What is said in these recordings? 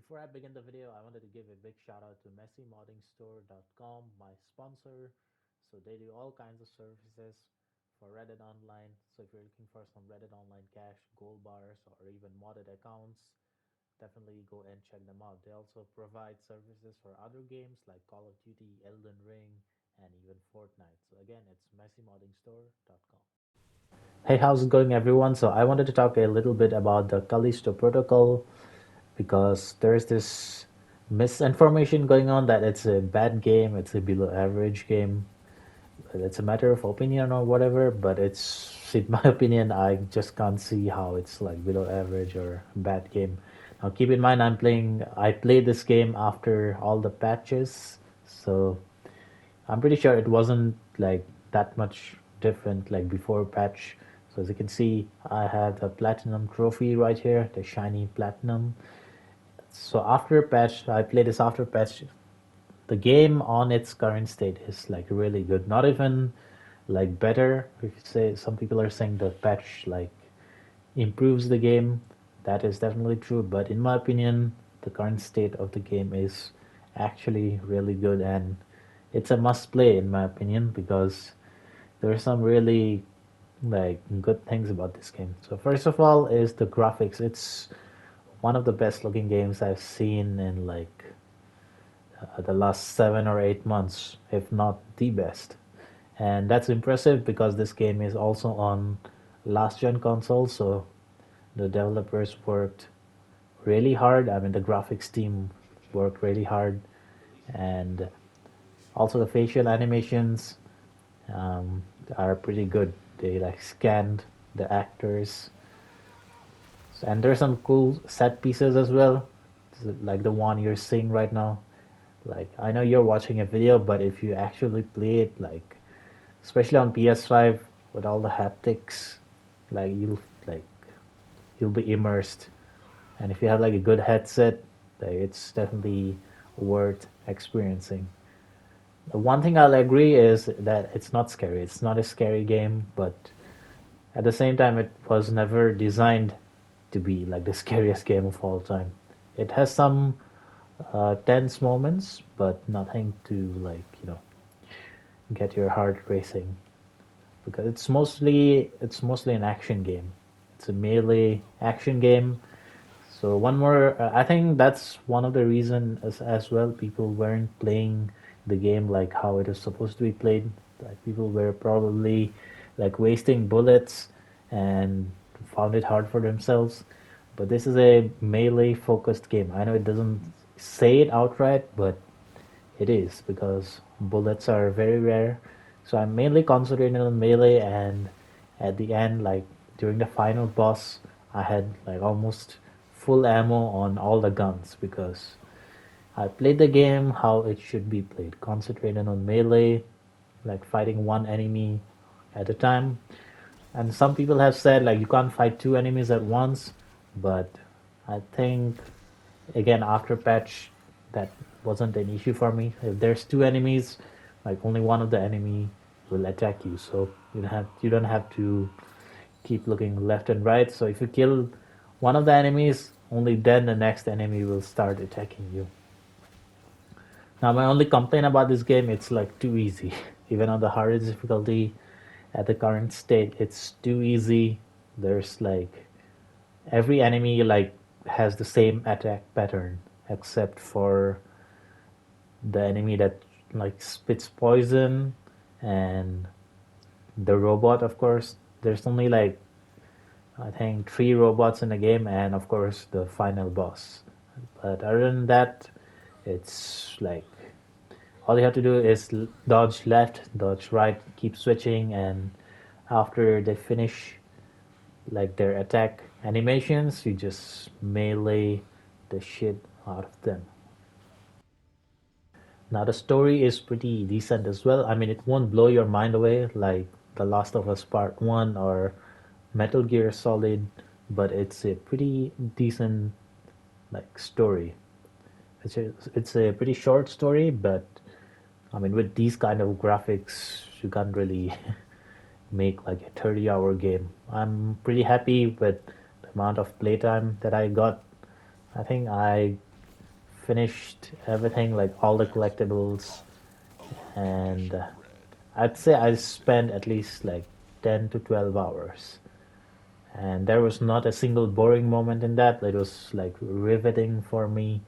Before I begin the video, I wanted to give a big shout out to messymoddingstore.com, my sponsor. So they do all kinds of services for Reddit Online. So if you're looking for some Reddit Online cash, gold bars, or even modded accounts, definitely go and check them out. They also provide services for other games like Call of Duty, Elden Ring, and even Fortnite. So again, it's messymoddingstore.com. Hey, how's it going, everyone? So I wanted to talk a little bit about the Callisto Protocol because there's this misinformation going on that it's a bad game, it's a below average game. It's a matter of opinion or whatever, but in my opinion, I just can't see how it's like below average or bad game. Now, keep in mind, I played this game after all the patches, so I'm pretty sure it wasn't like that much different like before patch. So as you can see, I have the platinum trophy right here, the shiny platinum. So after patch, I played this after patch. The game on its current state is like really good. Not even like better. If you say some people are saying the patch like improves the game, that is definitely true. But in my opinion, the current state of the game is actually really good, and it's a must play in my opinion because there are some really like good things about this game. So first of all is the graphics. It's one of the best looking games I've seen in like the last 7 or 8 months, if not the best. And that's impressive because this game is also on last gen console, so the developers worked really hard. I mean, the graphics team worked really hard, and also the facial animations um, are pretty good. They like scanned the actors, and there's some cool set pieces as well, like the one you're seeing right now. Like I know you're watching a video, but if you actually play it, like especially on PS5 with all the haptics, like like you'll be immersed. And if you have like a good headset, like, it's definitely worth experiencing. The one thing I'll agree is that it's not scary. It's not a scary game, but at the same time, it was never designed to be like the scariest game of all time. It has some tense moments, but nothing to like get your heart racing because it's mostly an action game. It's a melee action game. So one more, I think that's one of the reason as well people weren't playing the game like how it is supposed to be played. Like people were probably like wasting bullets and found it hard for themselves. But this is a melee focused game. I know it doesn't say it outright, but it is because bullets are very rare. So I'm mainly concentrating on melee, and at the end, like during the final boss, I had like almost full ammo on all the guns because I played the game how it should be played, concentrating on melee, like fighting one enemy at a time. And some people have said like you can't fight two enemies at once, but I think again after patch that wasn't an issue for me. If there's two enemies, like only one of the enemy will attack you, so you don't have to keep looking left and right. So if you kill one of the enemies, only then the next enemy will start attacking you. Now my only complaint about this game, it's like too easy. Even on the hardest difficulty at the current state, it's too easy. There's like every enemy like has the same attack pattern except for the enemy that like spits poison and the robot. Of course, there's only like I think three robots in the game, and of course the final boss. But other than that, it's like all you have to do is dodge left, dodge right, keep switching, and after they finish like their attack animations, you just melee the shit out of them. Now the story is pretty decent as well. I mean, it won't blow your mind away like The Last of Us Part 1 or Metal Gear Solid, but it's a pretty decent like story. It's a pretty short story, but I mean with these kind of graphics, you can't really make like a 30-hour game. I'm pretty happy with the amount of playtime that I got. I think I finished everything, like all the collectibles, and I'd say I spent at least like 10 to 12 hours. And there was not a single boring moment in that. It was like riveting for me.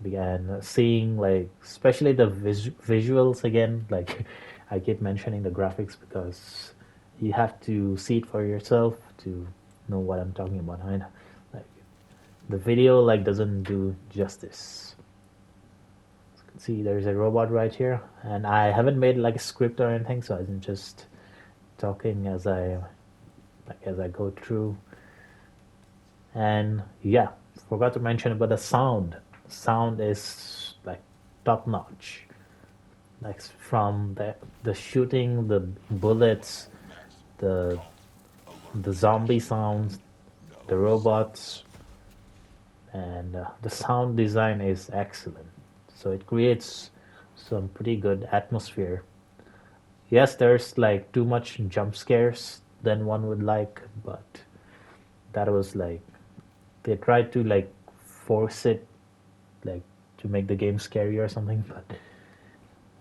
Began seeing like, especially the visuals again. Like, I keep mentioning the graphics because you have to see it for yourself to know what I'm talking about. I mean, like the video like doesn't do justice. As you can see, there's a robot right here, and I haven't made like a script or anything, so I'm just talking as I go through. And yeah, forgot to mention about the sound. Sound is like top notch. Like from the shooting, the bullets, the the zombie sounds, the robots, and the sound design is excellent. So it creates some pretty good atmosphere. Yes, there's like too much jump scares than one would like, but that was like they tried to like force it like to make the game scary or something, but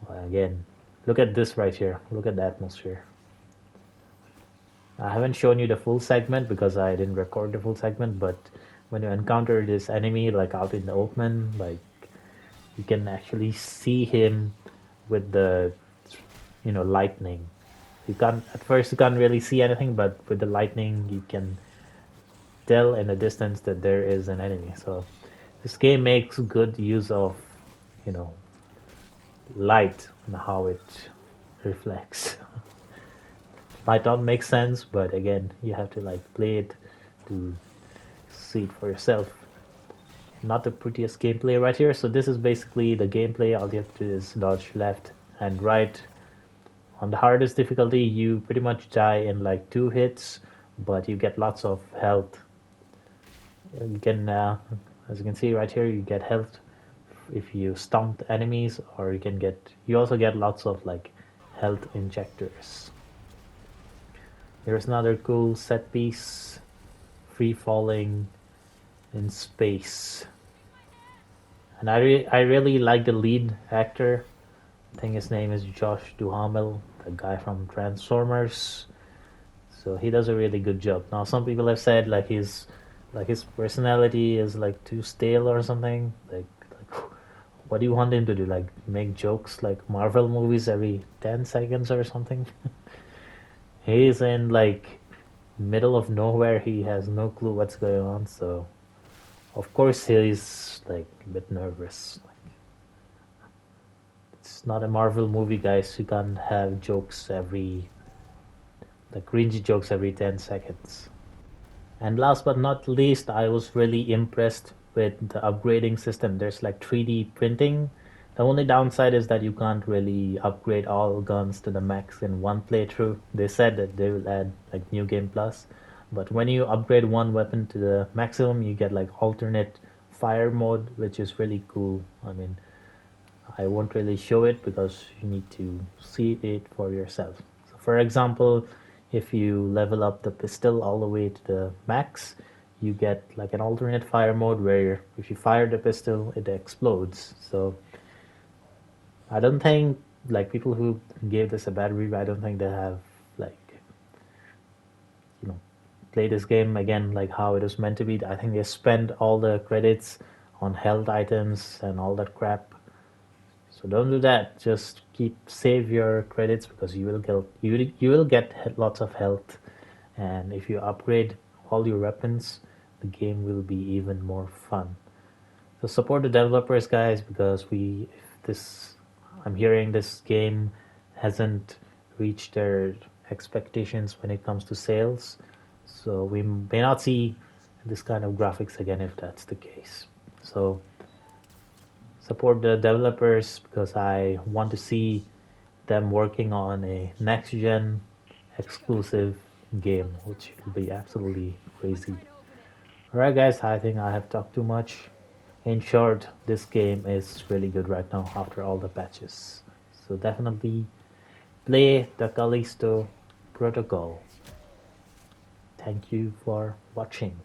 well, again, look at this right here. Look at the atmosphere. I haven't shown you the full segment because I didn't record the full segment, but when you encounter this enemy like out in the open, like you can actually see him with the lightning. You can't at first you can't really see anything, but with the lightning you can tell in the distance that there is an enemy. So this game makes good use of you know light and how it reflects. Might not make sense, but again, you have to like play it to see it for yourself. Not the prettiest gameplay right here. So this is basically the gameplay. All you have to do is dodge left and right. On the hardest difficulty, you pretty much die in like 2 hits, but you get lots of health. You can, as you can see right here, you get health if you stomp enemies, or you also get lots of like health injectors. Here's another cool set piece, free falling in space. And I really like the lead actor. I think his name is Josh Duhamel, the guy from Transformers. So he does a really good job. Now some people have said like his personality is like too stale or something. Like what do you want him to do? Like make jokes like Marvel movies every 10 seconds or something? He's in like middle of nowhere. He has no clue what's going on. So of course he's like a bit nervous. It's not a Marvel movie, guys. You can't have jokes cringy jokes every 10 seconds. And last but not least, I was really impressed with the upgrading system. There's like 3D printing. The only downside is that you can't really upgrade all guns to the max in one playthrough. They said that they will add like New Game Plus, but when you upgrade one weapon to the maximum, you get like alternate fire mode, which is really cool. I mean, I won't really show it because you need to see it for yourself. So for example, if you level up the pistol all the way to the max, you get like an alternate fire mode where if you fire the pistol, it explodes. So I don't think like people who gave this a bad review, I don't think they have like play this game again like how it was meant to be. I think they spend all the credits on health items and all that crap. So don't do that. Just save your credits because you will get lots of health, and if you upgrade all your weapons, the game will be even more fun. So support the developers, guys, because I'm hearing this game hasn't reached their expectations when it comes to sales. So we may not see this kind of graphics again if that's the case. So support the developers because I want to see them working on a next gen exclusive game, which will be absolutely crazy. Alright guys, I think I have talked too much. In short, this game is really good right now after all the patches. So definitely play the Callisto Protocol. Thank you for watching.